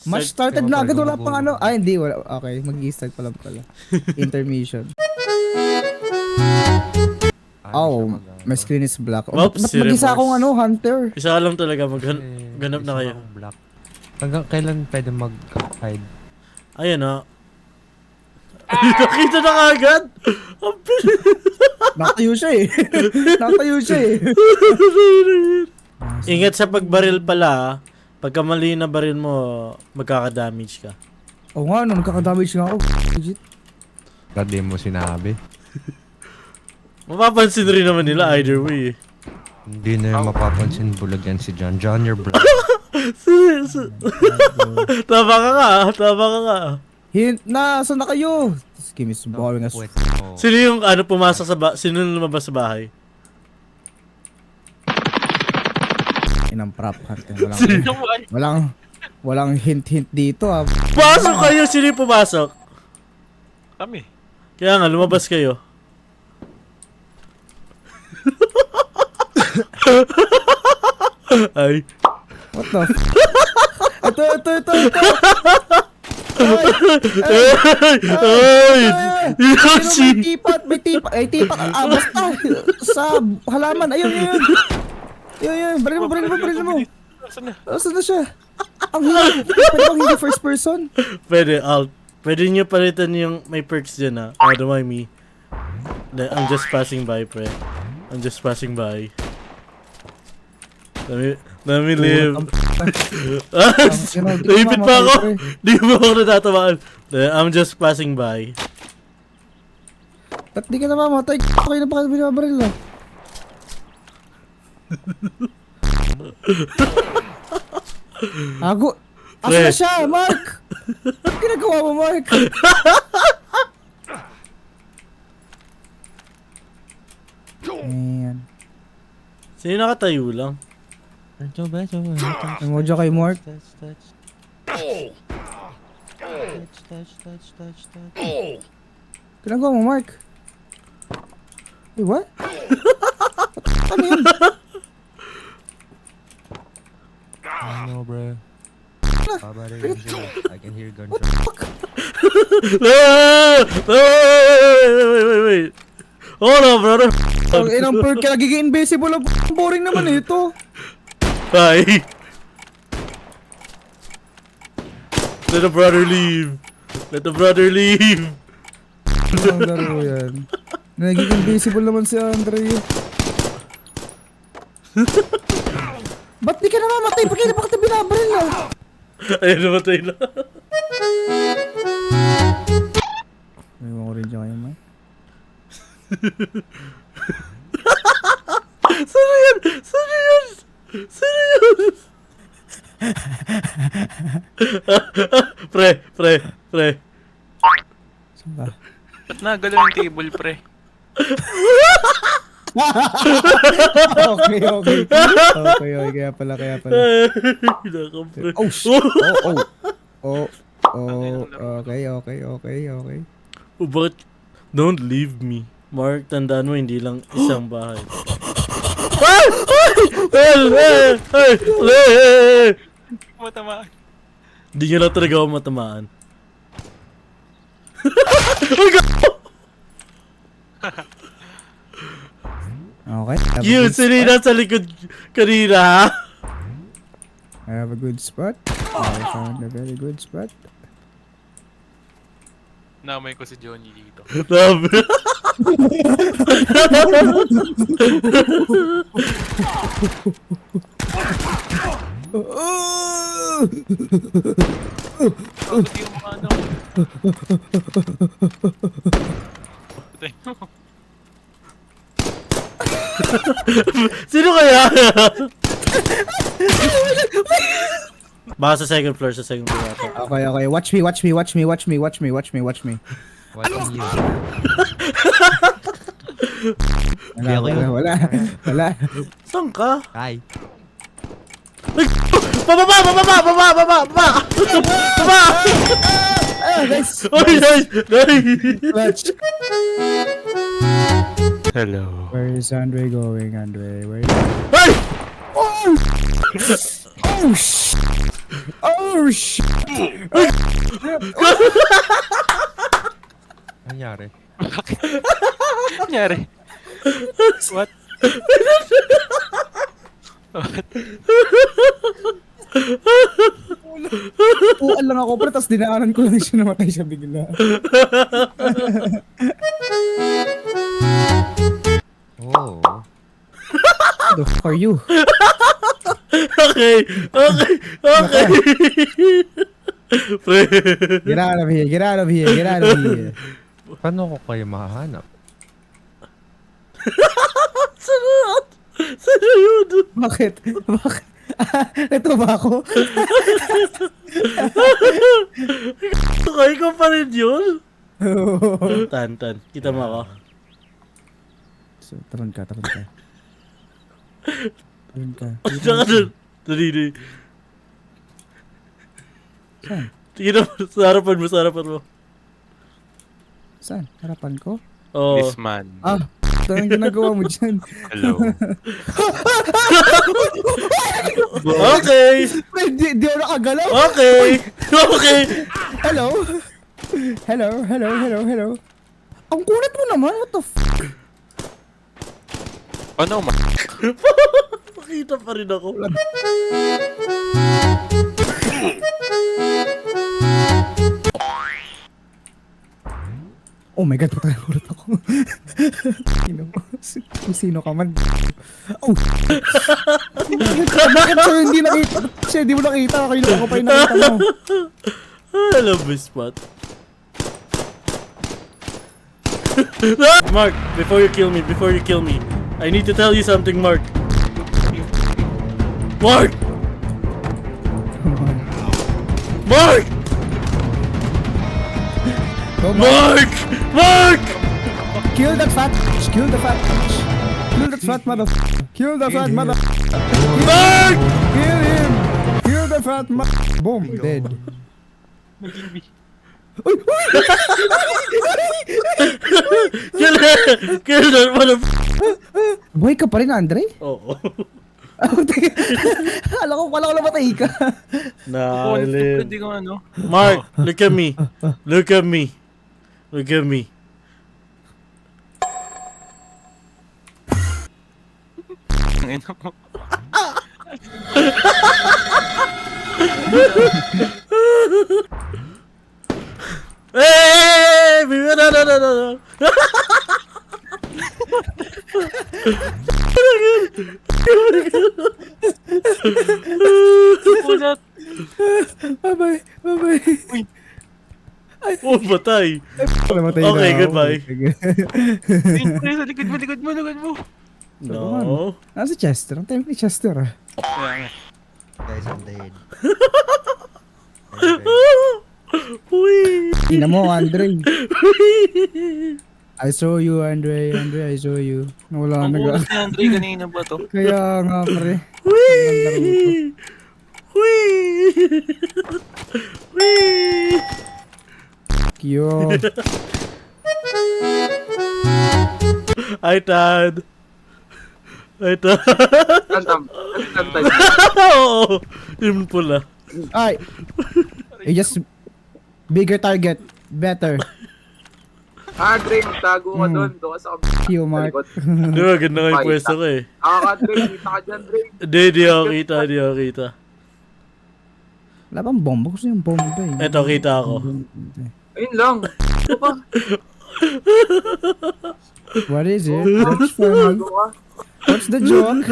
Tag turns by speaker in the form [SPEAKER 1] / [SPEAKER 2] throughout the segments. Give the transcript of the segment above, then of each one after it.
[SPEAKER 1] Match started na agad, wala pang ano. Ay, hindi, wala. Okay, mag-i-start pa lang pala. Intermission. Oh, my screen is black. Oh,
[SPEAKER 2] Oops,
[SPEAKER 1] ba't
[SPEAKER 2] si
[SPEAKER 1] mag-isa
[SPEAKER 2] Remorse.
[SPEAKER 1] akong ano, hunter?
[SPEAKER 2] Isa lang talaga ganap na kayo.
[SPEAKER 3] Black. Hanggang kailan pwede mag-hide?
[SPEAKER 2] Ayun na. Nakita na kagad! Ang bilis!
[SPEAKER 1] Nakatayo siya eh. Nakatayo siya eh.
[SPEAKER 2] Ingat sa pagbaril pala ah. Pagka mali na baril mo, magkaka-damage ka.
[SPEAKER 1] Oo nga, no, nagkakadamage nga ako. Legit.
[SPEAKER 3] Ba't di mo sinabi?
[SPEAKER 2] Mapapansin rin naman nila either way.
[SPEAKER 3] Hindi na yung mapapansin bulag yan si John. John, you're black.
[SPEAKER 2] Tama ka nga, tama ka nga.
[SPEAKER 1] Hint na, saan na kayo? This game is boring as...
[SPEAKER 2] Sino yung ano pumasok sa sino yung lumabas sa bahay?
[SPEAKER 1] Inang prop hunter. Walang hint-hint dito ah.
[SPEAKER 2] Pasok kayo! Sino yung pumasok?
[SPEAKER 4] Kami.
[SPEAKER 2] Kaya nga, lumabas kayo. Ay.
[SPEAKER 1] What the f***? Ito.
[SPEAKER 2] Ay! Yoshi!
[SPEAKER 1] May tipat. Ay, tipat. Ah, basta. Sa halaman. Ayun. Yun. Baril mo. Asan na siya? Ang hirap. Pwede bang hindi first person?
[SPEAKER 2] Pwede, alt. Pwede nyo palitan yung may perks dyan ha. Oh, don't mind me. I'm just passing by, pre. I'm just passing by. Let me live. Naipit pa ako. Di mo ako natatamaan. I'm just passing by.
[SPEAKER 1] Ba't di ka namamatay? Okay na pa ka binabaril ah. Ago! Asa na siya, Mark? Ano ginagawa mo, Mark? Ayan.
[SPEAKER 2] Sino nakatayo lang?
[SPEAKER 1] Emoji kay Mark. Ginagawa mo, Mark? Wait, what? Ano yun?
[SPEAKER 3] I know, bro. I can hear gunshots.
[SPEAKER 2] Wait. Hold on, brother.
[SPEAKER 1] Ang inang perk ka nagiging invisible. Boring naman ito.
[SPEAKER 2] Hi. Let the brother leave.
[SPEAKER 1] Ang laro yan. Nagiging invisible naman si Andre. Ba't di ka namamatay? Bakit kita binabaril ah?
[SPEAKER 2] Ayun, namatay na.
[SPEAKER 1] Ewan ko rin dyan kayo, man.
[SPEAKER 2] Sino yun? Pre.
[SPEAKER 1] Saan ba?
[SPEAKER 4] Ba't nagalaw yung table, pre?
[SPEAKER 1] Okay. Kaya pala.
[SPEAKER 2] Pre.
[SPEAKER 1] Oh, shit. Okay.
[SPEAKER 2] Oh, bakit? Don't leave me. Mark, tandaan mo, hindi lang isang bahay. Ay!
[SPEAKER 4] Matamaan.
[SPEAKER 2] Hindi nyo lang talaga ako matamaan.
[SPEAKER 1] Okay.
[SPEAKER 2] Yun, sinina sa likod kanina.
[SPEAKER 1] I have a good spot. I found a very good spot.
[SPEAKER 4] Namay ko si Johnny dito.
[SPEAKER 2] Sabi.
[SPEAKER 4] Bakit yung mga ano? Patay mo.
[SPEAKER 2] Sino kaya? Baka sa second floor ata.
[SPEAKER 1] Okay. Watch me.
[SPEAKER 3] Watching you.
[SPEAKER 1] Wala.
[SPEAKER 2] Saan ka?
[SPEAKER 3] Hi.
[SPEAKER 2] Ay! Baba!
[SPEAKER 1] Nice.
[SPEAKER 2] Oy, nice!
[SPEAKER 1] Clutch.
[SPEAKER 4] Hello.
[SPEAKER 1] Where is Andre going, Andre? Where is...
[SPEAKER 2] Ay!
[SPEAKER 1] Oh! Oh, shit! Oh, shit!
[SPEAKER 3] Nangyari.
[SPEAKER 4] Nangyari? What?
[SPEAKER 1] Puan lang ako, pero tapos dinaanan ko lang siya, namatay siya bigla.
[SPEAKER 3] Oh.
[SPEAKER 1] The fuck are you?
[SPEAKER 2] Okay. Pre.
[SPEAKER 1] Get out of here, get out of here, get out of here.
[SPEAKER 3] Paano ko kayo mahahanap?
[SPEAKER 2] Sarap! Sarap!
[SPEAKER 1] Bakit? Bakit? Ito ba ako?
[SPEAKER 2] Ikaw pa rin yun? Tan. Kita mo ako.
[SPEAKER 1] So, taron ka. Taron ka.
[SPEAKER 2] Tsaka dun. Dali.
[SPEAKER 1] Saan?
[SPEAKER 2] Tingin mo, sa harapan mo.
[SPEAKER 1] Saan? Harapan ko?
[SPEAKER 2] Oo.
[SPEAKER 4] This man.
[SPEAKER 1] Ah, ito ang ginagawa mo dyan.
[SPEAKER 4] Hello.
[SPEAKER 2] Okay!
[SPEAKER 1] Di ako nakagalaw.
[SPEAKER 2] Okay!
[SPEAKER 1] Hello? Hello? Ang kunat mo naman, what the f***?
[SPEAKER 4] Ano, ma?
[SPEAKER 2] Makita pa rin ako.
[SPEAKER 1] Oh my god, patay ulit ako. Sino ka man? Oh! Bakit sa'yo hindi nakita? Siya, hindi mo nakita. Kayo ako pa yung nakita mo.
[SPEAKER 2] I love this spot. Mark, before you kill me, I need to tell you something, Mark. Mark! Mark!
[SPEAKER 1] Go,
[SPEAKER 2] Mark!
[SPEAKER 1] Kill that fat bitch! Kill the fat bitch! Kill that fat mother... Kill the fat mother...
[SPEAKER 2] Mark!
[SPEAKER 1] Kill him! Kill the fat mother... Boom! Dead. Uy!
[SPEAKER 2] Kill that motherfucker!
[SPEAKER 1] Buhay ka pa rin, Andre?
[SPEAKER 2] Oo.
[SPEAKER 1] Wala ko namatay ka.
[SPEAKER 4] Oo,
[SPEAKER 2] Nalin.
[SPEAKER 4] hindi ko ano.
[SPEAKER 2] Mark, look at me.
[SPEAKER 4] Ang ina mo.
[SPEAKER 2] Hey! No.
[SPEAKER 4] Ulat.
[SPEAKER 1] Bye-bye.
[SPEAKER 2] Oh, batay.
[SPEAKER 1] Namatay
[SPEAKER 2] Okay,
[SPEAKER 1] na ako.
[SPEAKER 2] goodbye.
[SPEAKER 4] Ay, sa likod mo.
[SPEAKER 2] No.
[SPEAKER 1] Nasa Chester? Ang time ni Chester ah.
[SPEAKER 4] Kaya nga.
[SPEAKER 3] Guys, I'm dead.
[SPEAKER 2] Uy.
[SPEAKER 1] Ina mo, Andre. I saw you, Andre, I saw you. Wala
[SPEAKER 4] Ang
[SPEAKER 1] na
[SPEAKER 4] ulat ni Andre kanina ba to?
[SPEAKER 1] Kaya nga, pre. Cute.
[SPEAKER 2] Hi, Tad. Oo. Yung pula.
[SPEAKER 1] Ay. You just bigger target. Better.
[SPEAKER 5] Dre, tago ka doon. Doon ka sa
[SPEAKER 1] Q Mark.
[SPEAKER 5] likod.
[SPEAKER 2] Di ba, ganda nga yung pwesto ko eh.
[SPEAKER 5] Dre, kita ka dyan, Dre.
[SPEAKER 2] Di ako kita.
[SPEAKER 1] Wala bang bomba? Gusto yung bomba eh.
[SPEAKER 2] Eto, kita ako.
[SPEAKER 5] Ayun lang. Ito pa.
[SPEAKER 1] What is it? What's for
[SPEAKER 5] Tago ka.
[SPEAKER 1] What's the joke?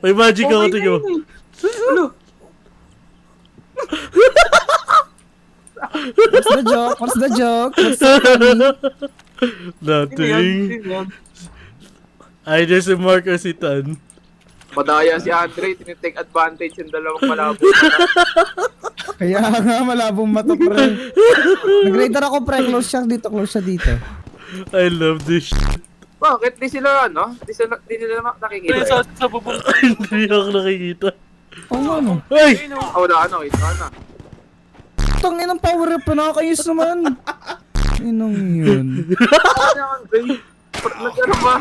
[SPEAKER 2] May magic ako, tingin mo.
[SPEAKER 5] Ano?
[SPEAKER 1] What's the joke? What's the joke? What's the funny?
[SPEAKER 2] Nothing. Ay, there's si Mark or si Tan.
[SPEAKER 5] Madaya si Andre, tinitake advantage yung dalawang malabo.
[SPEAKER 1] Kaya nga malabong mata pre. Nag-radar ako pre. Close siya dito.
[SPEAKER 2] I love this shit.
[SPEAKER 5] Bakit? Di sila, ano? Di sila nakikita.
[SPEAKER 4] Pre, sa bubong.
[SPEAKER 2] Hindi ako nakikita.
[SPEAKER 1] Oo nga no.
[SPEAKER 2] Ay!
[SPEAKER 5] Wala, ano, kita na.
[SPEAKER 1] Tang inang power up pa nakakayos naman. Inong yun.
[SPEAKER 5] Ano yan, Andre? Nag-ano ba?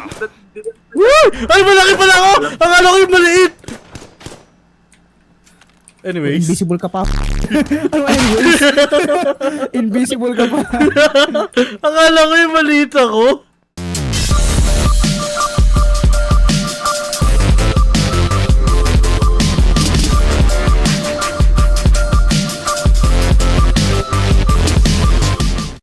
[SPEAKER 2] Woo! Ay, malaki pala ako! Akala ko yung maliit! Anyways.
[SPEAKER 1] Invisible ka pa. Ano anyways? Invisible ka pa.
[SPEAKER 2] Akala ko yung maliit ako.